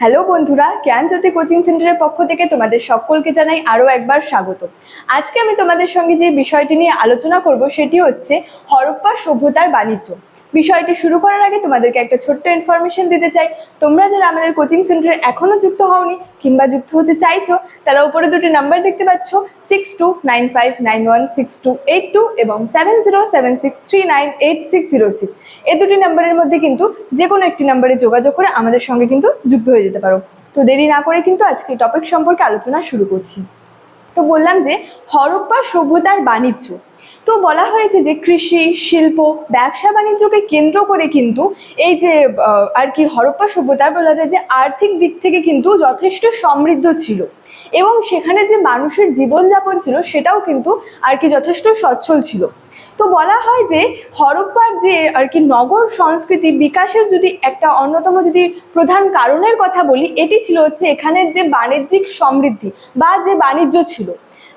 Hello বন্ধুরা, জ্ঞানজ্যোতি coaching সেন্টারের পক্ষ থেকে তোমাদের সকলকে জানাই আরও একবার স্বাগত। আজকে আমি তোমাদের সঙ্গে যে বিষয়টি নিয়ে আলোচনা করব সেটি হচ্ছে হরপ্পা সভ্যতার বাণিজ্য। বিষয়টি শুরু করার আগে তোমাদেরকে একটা ছোট্ট ইনফরমেশন দিতে চাই। তোমরা যারা আমাদের কোচিং সেন্টারে এখনো যুক্ত হওনি কিংবা যুক্ত হতে চাইছো, তারা উপরে দুটি নাম্বার দেখতে পাচ্ছ, 6295916282 এবং 7076398606। এই দুটি নাম্বারের মধ্যে কিন্তু যে কোনো একটি নাম্বারে যোগাযোগ করে আমাদের সঙ্গে কিন্তু যুক্ত হয়ে যেতে পারো। তো দেরি না করে কিন্তু আজকে টপিক সম্পর্কে আলোচনা শুরু করছি। তো বললাম যে হরপ্পা সভ্যতার বাণিজ্য। তো বলা হয়েছে যে কৃষি, শিল্প, ব্যবসা বাণিজ্যকে কেন্দ্র করে কিন্তু এই যে আর কি হরপ্পা সভ্যতা বলা যায় যে আর্থিক দিক থেকে কিন্তু যথেষ্ট সমৃদ্ধ ছিল এবং সেখানে যে মানুষের জীবনযাপন ছিল সেটাও কিন্তু আর কি যথেষ্ট সচ্ছল ছিল। তো বলা হয় যে হরপ্পার যে আর কি নগর সংস্কৃতি বিকাশের যদি একটা অন্যতম যদি প্রধান কারণের কথা বলি, এটি ছিল হচ্ছে এখানের যে বাণিজ্যিক সমৃদ্ধি বা যে বাণিজ্য ছিল।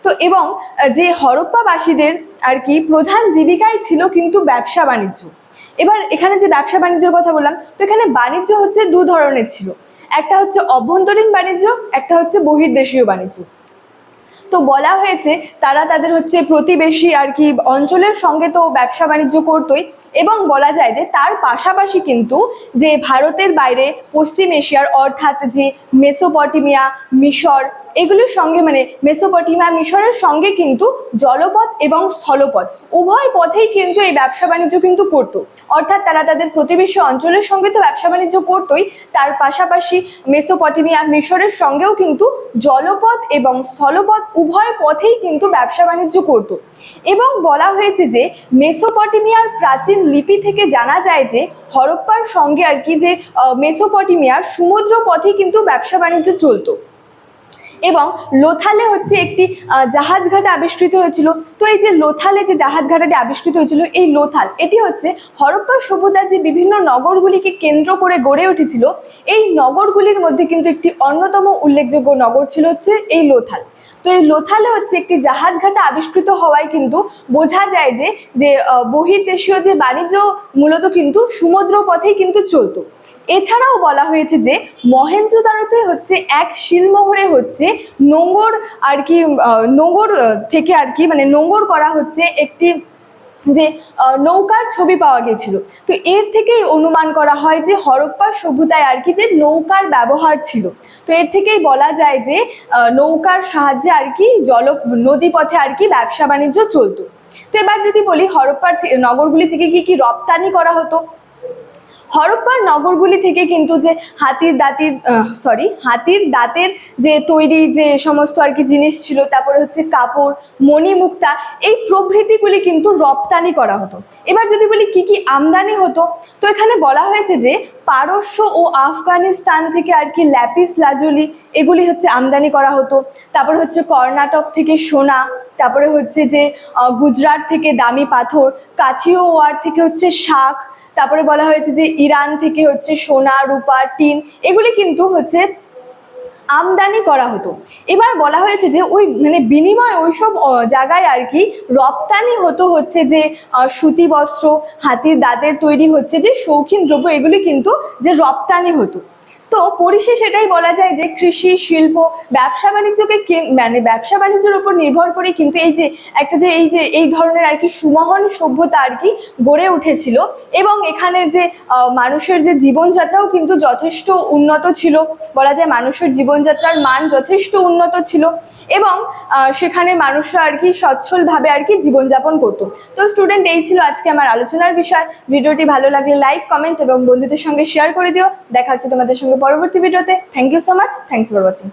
তো এবং যে হরপ্পাবাসীদের আর কি প্রধান জীবিকাই ছিল কিন্তু ব্যবসা বাণিজ্য। এবার এখানে যে ব্যবসা বাণিজ্যের কথা বললাম, তো এখানে বাণিজ্য হচ্ছে দু ধরনের ছিল, একটা হচ্ছে অভ্যন্তরীণ বাণিজ্য, একটা হচ্ছে বহির্দেশীয় বাণিজ্য। তো বলা হয়েছে তারা তাদের হচ্ছে প্রতিবেশী আর কি অঞ্চলের সঙ্গে তো ব্যবসা বাণিজ্য করতোই, এবং বলা যায় যে তার পাশাপাশি কিন্তু যে ভারতের বাইরে পশ্চিম এশিয়ার অর্থাৎ যে মেসোপটেমিয়া, মিশর, এগুলোর সঙ্গে মানে মেসোপটেমিয়া, মিশরের সঙ্গে কিন্তু জলপথ এবং স্থলপথ উভয় পথেই কিন্তু এই ব্যবসা বাণিজ্য কিন্তু করতো। অর্থাৎ তারা তাদের প্রতিবেশী অঞ্চলের সঙ্গে তো ব্যবসা বাণিজ্য করতোই, তার পাশাপাশি মেসোপটেমিয়া, মিশরের সঙ্গেও কিন্তু জলপথ এবং স্থলপথ উভয় পথেই কিন্তু ব্যবসা বাণিজ্য করত। এবং বলা হয়েছে যে মেসোপটেমিয়ার প্রাচীন লিপি থেকে জানা যায় যে হরপ্পার সঙ্গে আর কি যে মেসোপটেমিয়ার সমুদ্র পথে কিন্তু ব্যবসা বাণিজ্য চলতো। এবং লোথালে হচ্ছে একটি জাহাজ ঘাটা আবিষ্কৃত হয়েছিল। তো এই যে লোথালে যে জাহাজ ঘাটাটি আবিষ্কৃত হয়েছিল, এই লোথাল এটি হচ্ছে হরপ্পা সভ্যতার যে বিভিন্ন নগরগুলিকে কেন্দ্র করে গড়ে উঠেছিল, এই নগরগুলির মধ্যে কিন্তু একটি অন্যতম উল্লেখযোগ্য নগর ছিল হচ্ছে এই লোথাল। তো এই লোথালে হচ্ছে একটি জাহাজ ঘাটা আবিষ্কৃত হওয়ায় কিন্তু বোঝা যায় যে যে বহির্দেশীয় যে বাণিজ্য মূলত কিন্তু সমুদ্র পথেই কিন্তু চলতো। এছাড়াও বলা হয়েছে যে মহেঞ্জোদারোতে হচ্ছে এক শিলমোহরে হচ্ছে নোঙর আর কি নোঙর থেকে আর কি মানে নোঙর করা হচ্ছে একটি যে নৌকার ছবি পাওয়া গেছিল। তো এর থেকেই অনুমান করা হয় যে হরপ্পা সভ্যতায় আর কি যে নৌকার ব্যবহার ছিল। তো এর থেকেই বলা যায় যে নৌকার সাহায্যে আর কি নদী পথে আর কি ব্যবসা বাণিজ্য চলতো। তো এবার যদি বলি হরপ্পার নগরগুলি থেকে কি কি রপ্তানি করা হতো। হরপ্পার নগরগুলি থেকে কিন্তু যে হাতির দাঁতের যে তৈরি যে সমস্ত আর কি জিনিস ছিল, তারপরে হচ্ছে কাপড়, মণিমুক্তা, এই প্রভৃতিগুলি কিন্তু রপ্তানি করা হতো। এবার যদি বলি কি কি আমদানি হতো, তো এখানে বলা হয়েছে যে পারস্য ও আফগানিস্তান থেকে আর কি ল্যাপিস লাজুলি এগুলি হচ্ছে আমদানি করা হতো। তারপর হচ্ছে কর্ণাটক থেকে সোনা, তারপরে হচ্ছে যে গুজরাট থেকে দামি পাথর, কাথিওয়াড় থেকে হচ্ছে শাক, তারপরে বলা হয়েছে যে ইরান থেকে হচ্ছে সোনা, রূপা, টিন, এগুলি কিন্তু হচ্ছে আমদানি করা হতো। এবার বলা হয়েছে যে ওই মানে বিনিময় ওইসব জায়গায় আর কি রপ্তানি হতো হচ্ছে যে সুতি বস্ত্র, হাতির দাঁতের তৈরি হচ্ছে যে শৌখিন দ্রব্য, এগুলি কিন্তু যে রপ্তানি হতো। তো পরিশেষে এটাই বলা যায় যে কৃষি, শিল্প, ব্যবসা বাণিজ্যকে মানে ব্যবসা বাণিজ্যের উপর নির্ভর করে কিন্তু এই যে একটা যে এই ধরনের আর কি সুমহান সভ্যতা আর কি গড়ে উঠেছিল। এবং এখানের যে মানুষের যে জীবনযাত্রাও কিন্তু যথেষ্ট উন্নত ছিল, বলা যায় মানুষের জীবনযাত্রার মান যথেষ্ট উন্নত ছিল এবং সেখানে মানুষরা আর কি সচ্ছলভাবে আর কি জীবনযাপন করতো। তো স্টুডেন্ট, এই ছিল আজকে আমার আলোচনার বিষয়। ভিডিওটি ভালো লাগলে লাইক, কমেন্ট এবং বন্ধুদের সঙ্গে শেয়ার করে দিও। দেখা হচ্ছে তোমাদের সঙ্গে পরবর্তী ভিডিওতে। Thank you so much. Thanks for watching.